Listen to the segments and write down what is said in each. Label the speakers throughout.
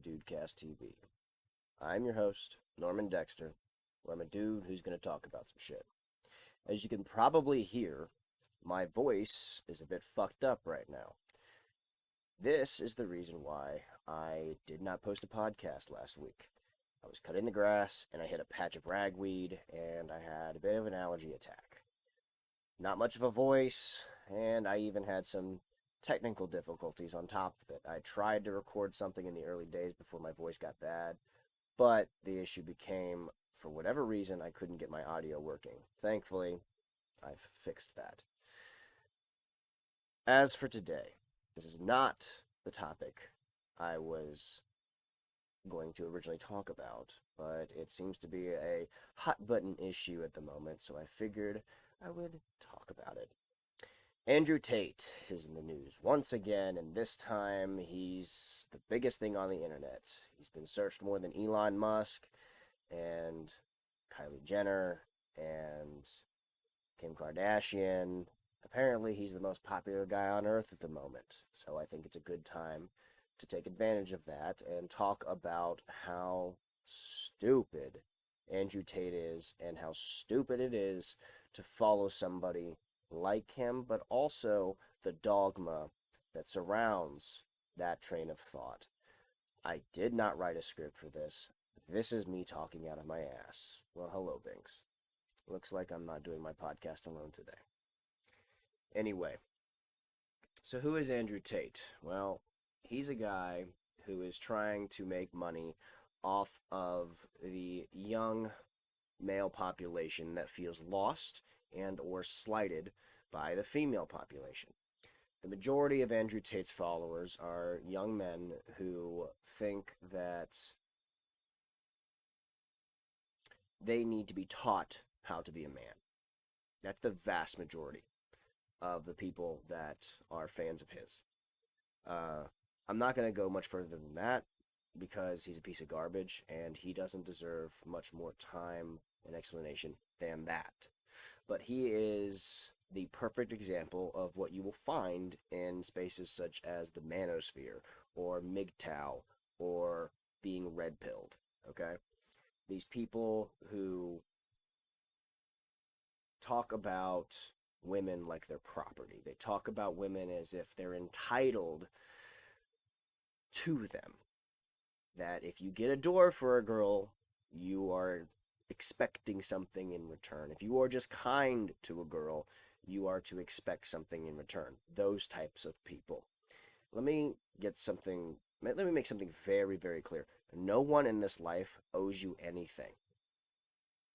Speaker 1: DudeCast TV. I'm your host, Norman Dexter, where I'm a dude who's going to talk about some shit. As you can probably hear, my voice is a bit fucked up right now. This is the reason why I did not post a podcast last week. I was cutting the grass, and I hit a patch of ragweed, and I had a bit of an allergy attack. Not much of a voice, and I even had some technical difficulties on top of it. I tried to record something in the early days before my voice got bad, but the issue became, for whatever reason, I couldn't get my audio working. Thankfully, I've fixed that. As for today, this is not the topic I was going to originally talk about, but it seems to be a hot button issue at the moment, so I figured I would talk about it. Andrew Tate is in the news once again, and this time he's the biggest thing on the internet. He's been searched more than Elon Musk and Kylie Jenner and Kim Kardashian. Apparently he's the most popular guy on earth at the moment, so I think it's a good time to take advantage of that and talk about how stupid Andrew Tate is and how stupid it is to follow somebody like him, but also the dogma that surrounds that train of thought. I did not write a script for this. This is me talking out of my ass. Well, hello, Binks. Looks like I'm not doing my podcast alone today. Anyway, so who is Andrew Tate? Well, he's a guy who is trying to make money off of the young male population that feels lost and or slighted by the female population. The majority of Andrew Tate's followers are young men who think that they need to be taught how to be a man. That's the vast majority of the people that are fans of his. I'm not going to go much further than that because he's a piece of garbage and he doesn't deserve much more time and explanation than that. But he is the perfect example of what you will find in spaces such as the manosphere or MGTOW or being red-pilled, okay? These people who talk about women like they're property. They talk about women as if they're entitled to them. That if you get a door for a girl, you are expecting something in return. If you are just kind to a girl, you are to expect something in return. Those types of people. Let me make something very, very clear. No one in this life owes you anything.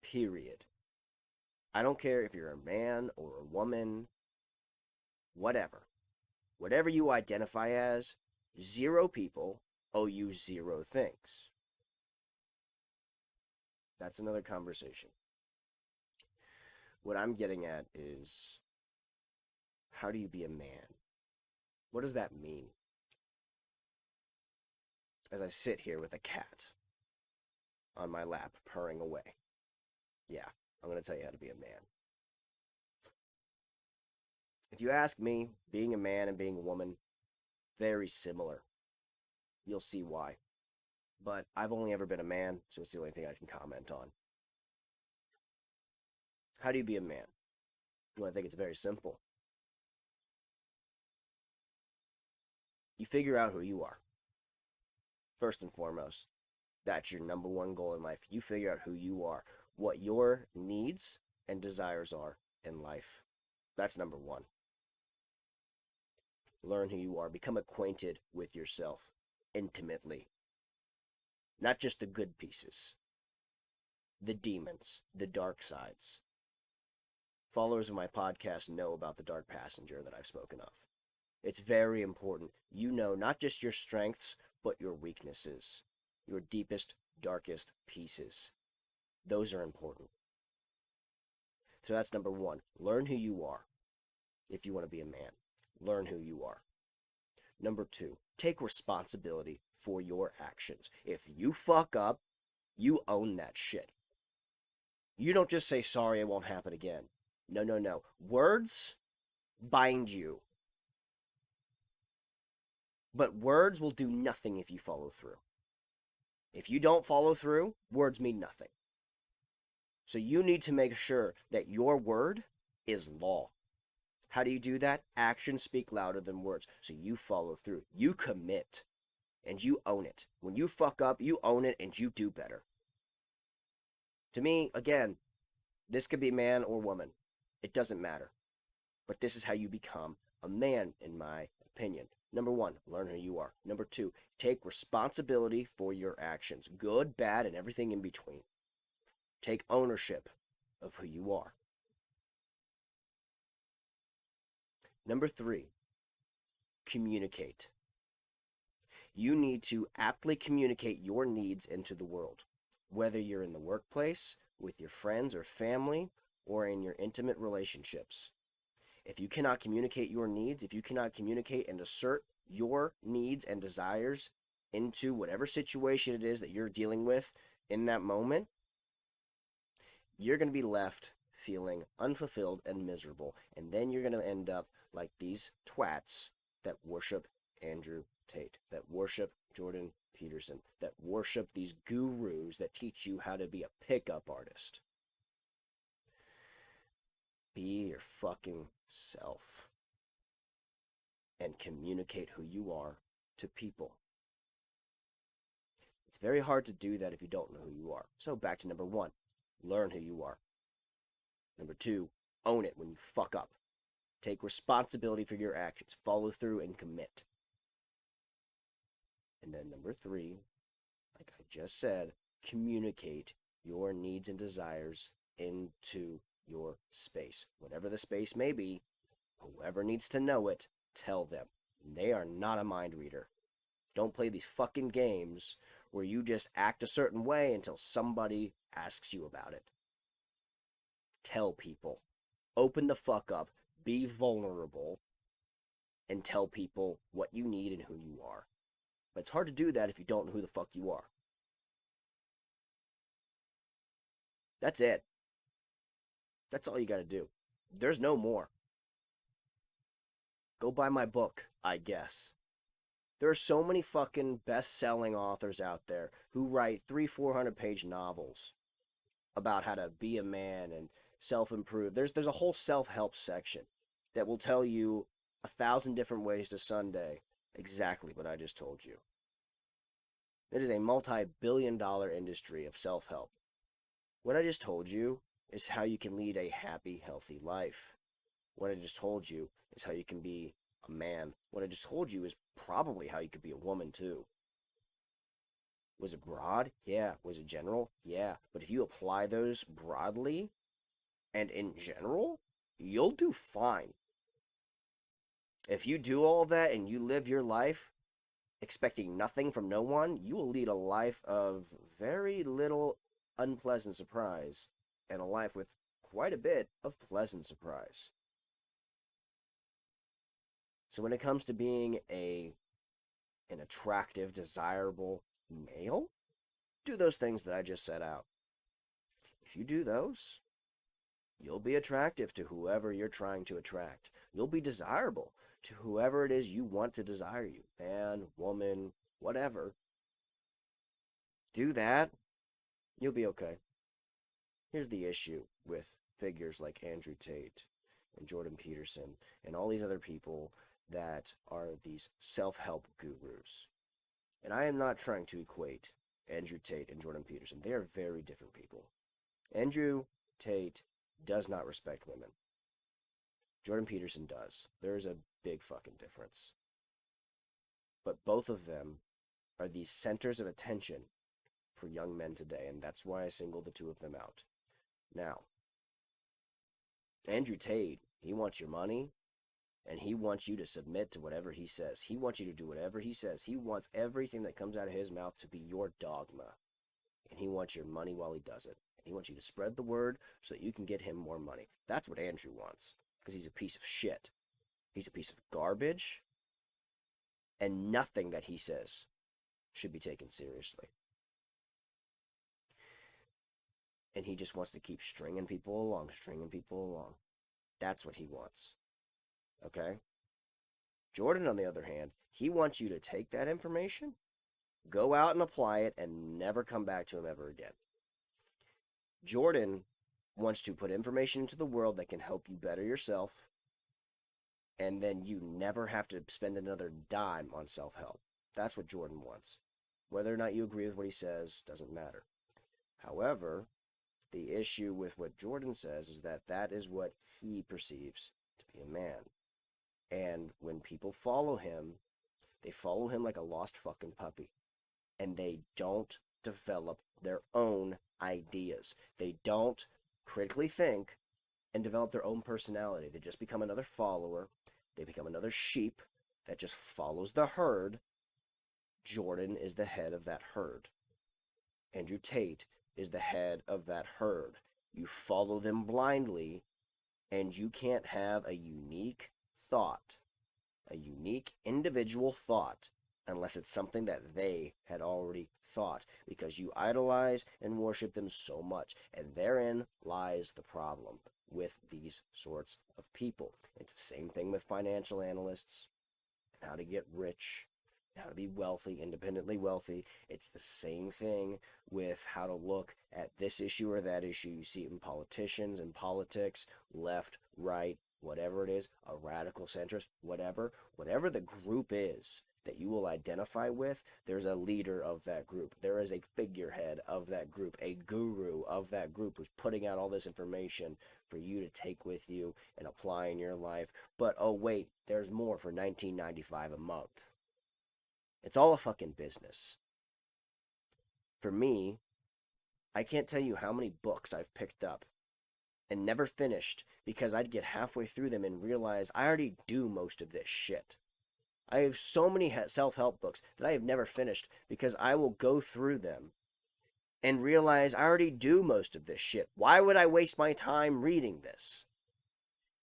Speaker 1: Period. I don't care if you're a man or a woman, whatever. Whatever you identify as, 0 people owe you 0 things. That's another conversation. What I'm getting at is, how do you be a man? What does that mean? As I sit here with a cat on my lap, purring away. Yeah, I'm going to tell you how to be a man. If you ask me, being a man and being a woman, very similar. You'll see why. But I've only ever been a man, so it's the only thing I can comment on. How do you be a man? Well, I think it's very simple. You figure out who you are. First and foremost, that's your number one goal in life. You figure out who you are, what your needs and desires are in life. That's number one. Learn who you are. Become acquainted with yourself intimately. Not just the good pieces, the demons, the dark sides. Followers of my podcast know about the dark passenger that I've spoken of. It's very important. You know not just your strengths, but your weaknesses, your deepest, darkest pieces. Those are important. So that's number one. Learn who you are. If you want to be a man, learn who you are. Number 2, take responsibility for your actions. If you fuck up, you own that shit. You don't just say, sorry, it won't happen again. No. Words bind you. But words will do nothing if you follow through. If you don't follow through, words mean nothing. So you need to make sure that your word is law. How do you do that? Actions speak louder than words. So you follow through. You commit. And you own it. When you fuck up, you own it and you do better. To me, again, this could be man or woman. It doesn't matter. But this is how you become a man, in my opinion. Number 1, learn who you are. Number 2, take responsibility for your actions, good, bad, and everything in between. Take ownership of who you are. Number 3, communicate. You need to aptly communicate your needs into the world, whether you're in the workplace, with your friends or family, or in your intimate relationships. If you cannot communicate your needs, if you cannot communicate and assert your needs and desires into whatever situation it is that you're dealing with in that moment, you're going to be left feeling unfulfilled and miserable. And then you're going to end up like these twats that worship Andrew Tate, that worship Jordan Peterson, that worship these gurus that teach you how to be a pickup artist. Be your fucking self and communicate who you are to people. It's very hard to do that if you don't know who you are. So back to number 1, learn who you are. Number 2, own it when you fuck up. Take responsibility for your actions. Follow through and commit. And then number 3, like I just said, communicate your needs and desires into your space. Whatever the space may be, whoever needs to know it, tell them. They are not a mind reader. Don't play these fucking games where you just act a certain way until somebody asks you about it. Tell people. Open the fuck up. Be vulnerable. And tell people what you need and who you are. But it's hard to do that if you don't know who the fuck you are. That's it. That's all you gotta do. There's no more. Go buy my book, I guess. There are so many fucking best-selling authors out there who write 300-400 page novels about how to be a man and self-improve. There's a whole self-help section that will tell you 1,000 different ways to Sunday exactly what I just told you. It is a multi-billion-dollar industry of self-help. What I just told you is how you can lead a happy, healthy life. What I just told you is how you can be a man. What I just told you is probably how you could be a woman, too. Was it broad? Yeah. Was it general? Yeah. But if you apply those broadly and in general, you'll do fine. If you do all that and you live your life expecting nothing from no one, you will lead a life of very little unpleasant surprise and a life with quite a bit of pleasant surprise. So when it comes to being an attractive, desirable male, do those things that I just set out. If you do those, you'll be attractive to whoever you're trying to attract. You'll be desirable to whoever it is you want to desire you. Man, woman, whatever. Do that, you'll be okay. Here's the issue with figures like Andrew Tate and Jordan Peterson and all these other people that are these self-help gurus. And I am not trying to equate Andrew Tate and Jordan Peterson. They are very different people. Andrew Tate does not respect women. Jordan Peterson does. There is a big fucking difference. But both of them are these centers of attention for young men today, and that's why I singled the two of them out. Now, Andrew Tate, he wants your money, and he wants you to submit to whatever he says. He wants you to do whatever he says. He wants everything that comes out of his mouth to be your dogma. And he wants your money while he does it. He wants you to spread the word so that you can get him more money. That's what Andrew wants, because he's a piece of shit. He's a piece of garbage, and nothing that he says should be taken seriously. And he just wants to keep stringing people along. That's what he wants. Okay? Jordan, on the other hand, he wants you to take that information Go out and apply it and never come back to him ever again. Jordan wants to put information into the world that can help you better yourself, and then you never have to spend another dime on self help. That's what Jordan wants. Whether or not you agree with what he says doesn't matter. However, the issue with what Jordan says is that that is what he perceives to be a man. And when people follow him, they follow him like a lost fucking puppy. And they don't develop their own ideas. They don't critically think and develop their own personality. They just become another follower. They become another sheep that just follows the herd. Jordan is the head of that herd. Andrew Tate is the head of that herd. You follow them blindly, and you can't have a unique thought, a unique individual thought, unless it's something that they had already thought, because you idolize and worship them so much. And therein lies the problem with these sorts of people. It's the same thing with financial analysts and how to get rich, how to be wealthy, independently wealthy. It's the same thing with how to look at this issue or that issue. You see it in politicians and politics, left, right, whatever it is, a radical centrist, whatever the group is that you will identify with, there's a leader of that group. There is a figurehead of that group, a guru of that group who's putting out all this information for you to take with you and apply in your life. But oh wait, there's more for $19.95 a month. It's all a fucking business. For me, I can't tell you how many books I've picked up and never finished because I'd get halfway through them and realize I already do most of this shit. I have so many self-help books that I have never finished because I will go through them and realize I already do most of this shit. Why would I waste my time reading this?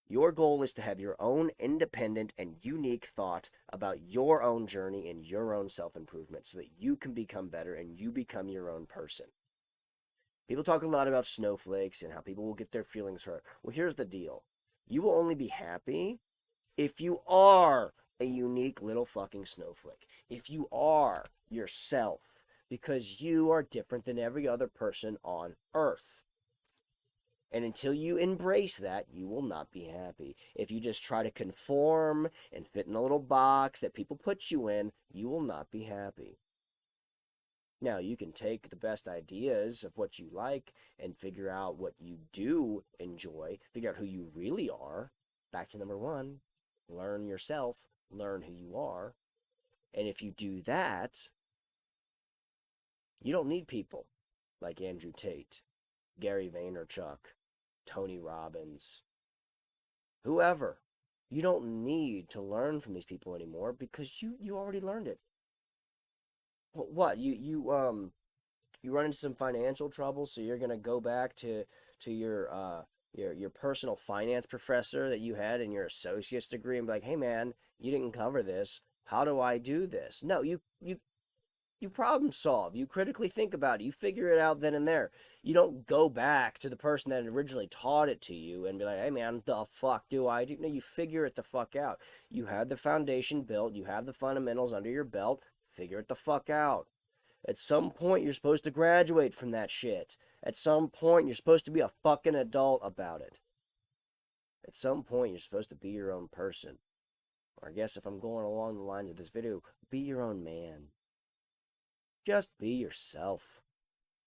Speaker 1: Your goal is to have your own independent and unique thought about your own journey and your own self-improvement so that you can become better and you become your own person. People talk a lot about snowflakes and how people will get their feelings hurt. Well, here's the deal. You will only be happy if you are a unique little fucking snowflake. If you are yourself, because you are different than every other person on Earth. And until you embrace that, you will not be happy. If you just try to conform and fit in a little box that people put you in, you will not be happy. Now, you can take the best ideas of what you like and figure out what you do enjoy, figure out who you really are. Back to number one, learn yourself, learn who you are. And if you do that, you don't need people like Andrew Tate, Gary Vaynerchuk, Tony Robbins, whoever. You don't need to learn from these people anymore because you already learned it. What? You run into some financial trouble, so you're gonna go back to your personal finance professor that you had in your associate's degree and be like, hey man, you didn't cover this. How do I do this? No, you problem solve. You critically think about it. You figure it out then and there. You don't go back to the person that originally taught it to you and be like, hey man, the fuck do I do? No, you figure it the fuck out. You have the foundation built. You have the fundamentals under your belt. Figure it the fuck out. At some point, you're supposed to graduate from that shit. At some point, you're supposed to be a fucking adult about it. At some point, you're supposed to be your own person. Or I guess if I'm going along the lines of this video, be your own man. Just be yourself.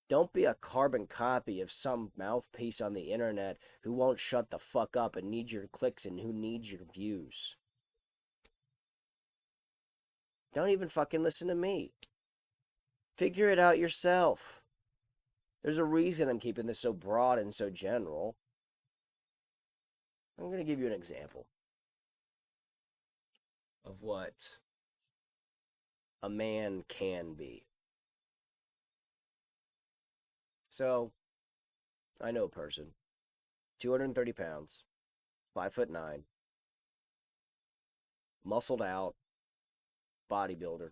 Speaker 1: Don't be a carbon copy of some mouthpiece on the internet who won't shut the fuck up and needs your clicks and who needs your views. Don't even fucking listen to me. Figure it out yourself. There's a reason I'm keeping this so broad and so general. I'm going to give you an example of what a man can be. So, I know a person, 230 pounds, 5'9", muscled out, bodybuilder.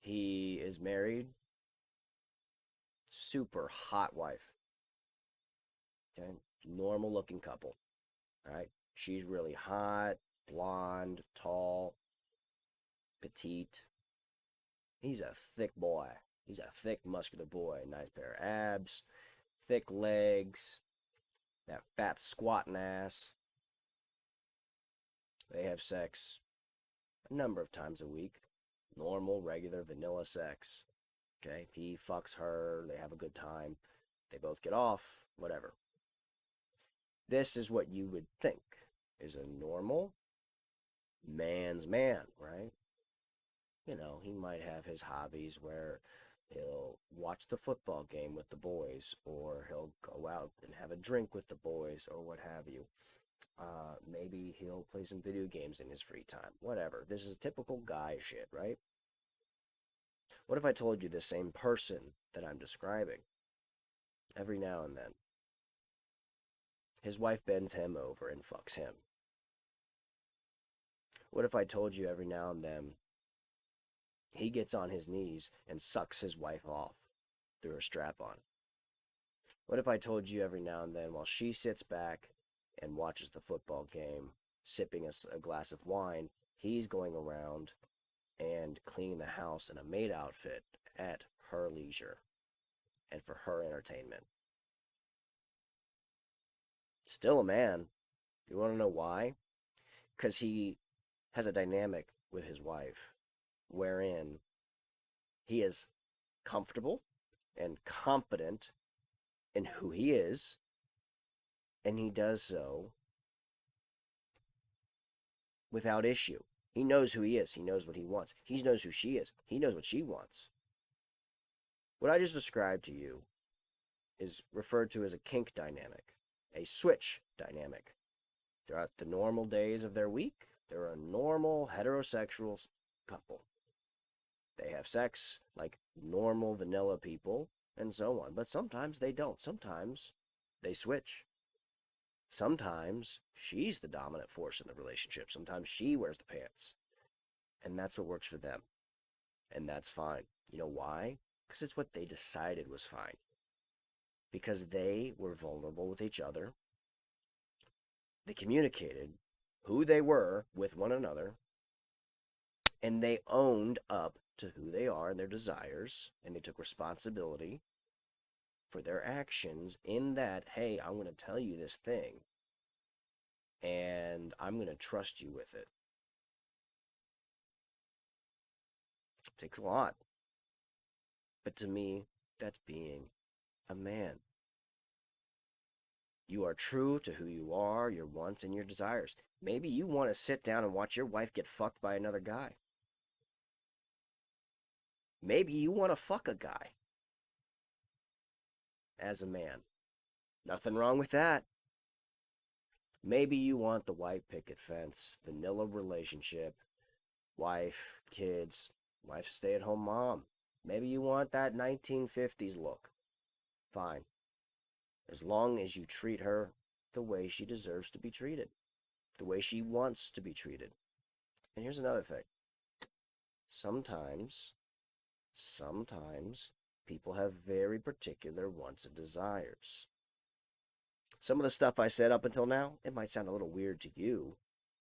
Speaker 1: He is married, super hot wife. Okay, normal looking couple. All right, she's really hot, blonde, tall. petite. He's a thick boy. He's a thick, muscular boy. Nice pair of abs, thick legs, that fat squatting ass. They have sex a number of times a week. Normal, regular, vanilla sex. Okay, he fucks her, they have a good time, they both get off, whatever. This is what you would think is a normal man's man, right? You know, he might have his hobbies where he'll watch the football game with the boys, or he'll go out and have a drink with the boys, or what have you. Maybe he'll play some video games in his free time, whatever. This is typical guy shit, right? What if I told you the same person that I'm describing, every now and then, his wife bends him over and fucks him? What if I told you every now and then he gets on his knees and sucks his wife off through her strap on? What if I told you every now and then while she sits back and watches the football game, sipping a glass of wine, he's going around and cleaning the house in a maid outfit at her leisure and for her entertainment? Still a man. You want to know why? Because he has a dynamic with his wife wherein he is comfortable and confident in who he is, and he does so without issue. He knows who he is. He knows what he wants. He knows who she is. He knows what she wants. What I just described to you is referred to as a kink dynamic, a switch dynamic. Throughout the normal days of their week, they're a normal heterosexual couple. They have sex like normal vanilla people and so on. But sometimes they don't. Sometimes they switch. Sometimes she's the dominant force in the relationship. Sometimes she wears the pants. And that's what works for them. And that's fine. You know why? Because it's what they decided was fine. Because they were vulnerable with each other. They communicated who they were with one another. And they owned up to who they are and their desires. And they took responsibility for their actions in that, hey, I'm going to tell you this thing. And I'm going to trust you with it. It takes a lot. But to me, that's being a man. You are true to who you are, your wants, and your desires. Maybe you want to sit down and watch your wife get fucked by another guy. Maybe you want to fuck a guy as a man. Nothing wrong with that. Maybe you want the white picket fence, vanilla relationship, wife, kids, wife stay-at-home mom. Maybe you want that 1950s look. Fine. As long as you treat her the way she deserves to be treated, the way she wants to be treated. And here's another thing. Sometimes people have very particular wants and desires. Some of the stuff I said up until now, it might sound a little weird to you,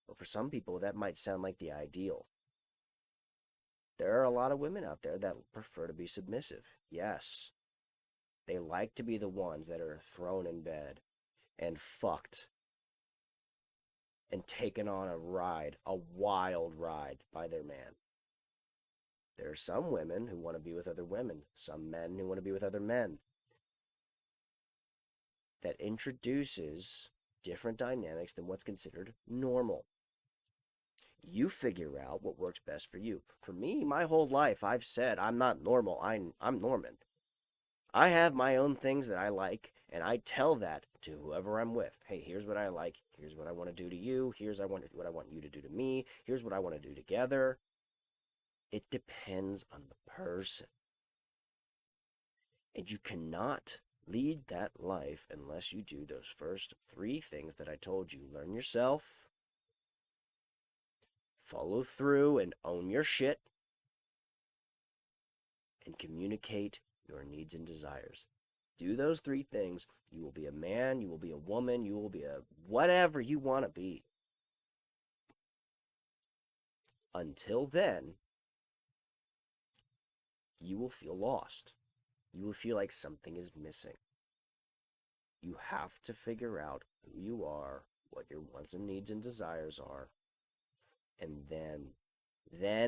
Speaker 1: but for some people that might sound like the ideal. There are a lot of women out there that prefer to be submissive. Yes. They like to be the ones that are thrown in bed and fucked and taken on a ride, a wild ride by their man. There are some women who want to be with other women, some men who want to be with other men. That introduces different dynamics than what's considered normal. You figure out what works best for you. For me, my whole life, I've said I'm not normal, I'm Norman. I have my own things that I like, and I tell that to whoever I'm with. Hey, here's what I like. Here's what I want to do to you. Here's what I want you to do to me. Here's what I want to do together. It depends on the person. And you cannot lead that life unless you do those first 3 things that I told you. Learn yourself, follow through and own your shit, and communicate your needs and desires. Do those 3 things, you will be a man, you will be a woman, you will be a whatever you want to be. Until then, you will feel lost. You will feel like something is missing. You have to figure out who you are, what your wants and needs and desires are, and then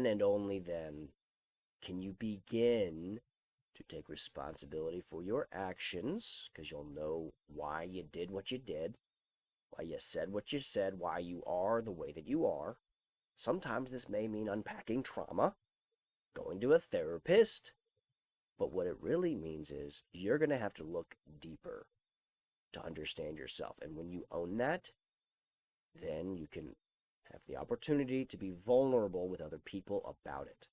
Speaker 1: and only then can you begin to take responsibility for your actions, because you'll know why you did what you did, why you said what you said, why you are the way that you are. Sometimes this may mean unpacking trauma, going to a therapist, but what it really means is you're going to have to look deeper to understand yourself. And when you own that, then you can have the opportunity to be vulnerable with other people about it.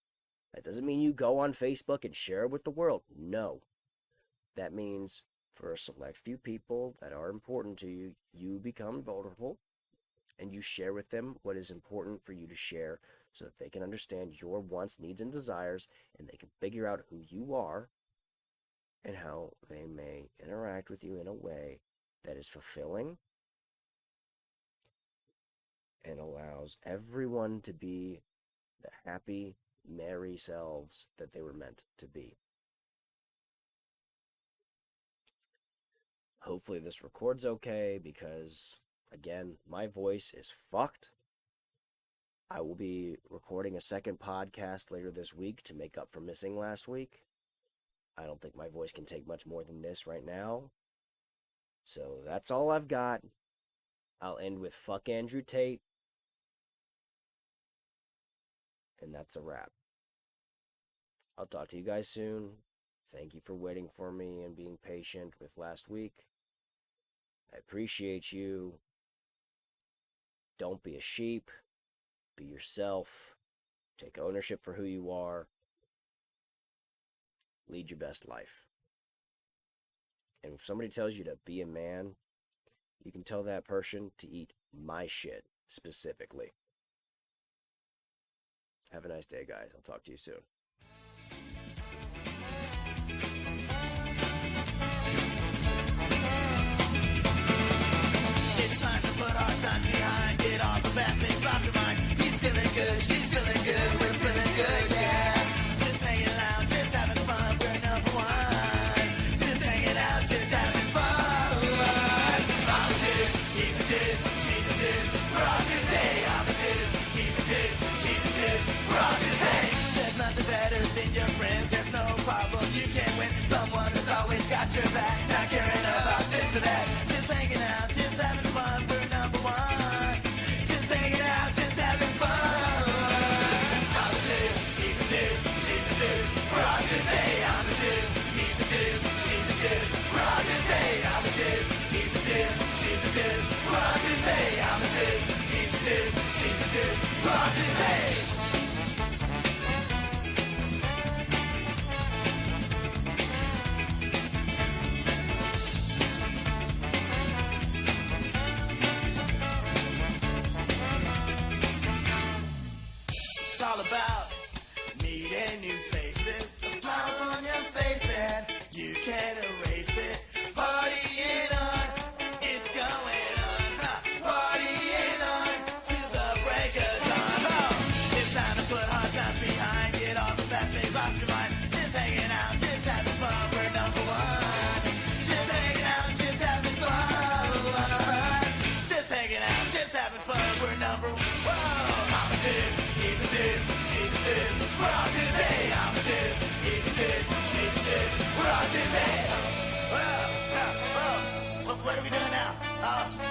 Speaker 1: That doesn't mean you go on Facebook and share it with the world. No. That means for a select few people that are important to you, you become vulnerable and you share with them what is important for you to share so that they can understand your wants, needs, and desires, and they can figure out who you are and how they may interact with you in a way that is fulfilling and allows everyone to be the happy, merry selves that they were meant to be. Hopefully this records okay, because, again, my voice is fucked. I will be recording a second podcast later this week to make up for missing last week. I don't think my voice can take much more than this right now. So that's all I've got. I'll end with fuck Andrew Tate. And that's a wrap. I'll talk to you guys soon. Thank you for waiting for me and being patient with last week. I appreciate you. Don't be a sheep. Be yourself. Take ownership for who you are. Lead your best life. And if somebody tells you to be a man, you can tell that person to eat my shit specifically. Have a nice day, guys. I'll talk to you soon.
Speaker 2: It's time to put our times behind. Get all the bad things off your mind. He's feeling good, she's feeling good, we're feeling good, yeah. Just hanging out, just having fun, we're number one. Just hanging out, just having fun. I'm a dude, he's a dude, she's a dude, we're all dudes, hey. I'm a dude, he's a dude, she's a dude, we're all dudes, hey. There's nothing better than your friends, there's no problem you can't win. Someone that's always got your back, not caring about this or that. Just hanging out, just having fun, we're number one. Just hanging out, just having fun. I'm a dude, he's a dude, she's a dude, we're all dudes, hey. I'm a dude, he's a dude, she's a dude, we're all dudes, hey. I'm a dude, he's a dude, she's a dude, we're all dudes, hey. I'm a dude, he's a dude, she's a dude, we're all dudes, hey. It's all about meeting new faces. The smiles on your face and you can't erase it. Partying on, it's going on, huh? Partying on till the break of dawn. Oh, it's time to put hard times behind. Get all the bad things off your mind. Just hanging out, just having fun. We're number one. Just hanging out, just having fun. Just hanging out, just having fun. We're number one. I'm a dude, he's a dude, she's a dude, we're all dudes, hey. I'm a dude, he's a dude, she's a dude, we're all dudes, hey. Whoa, whoa, whoa. What are we doing now? Oh.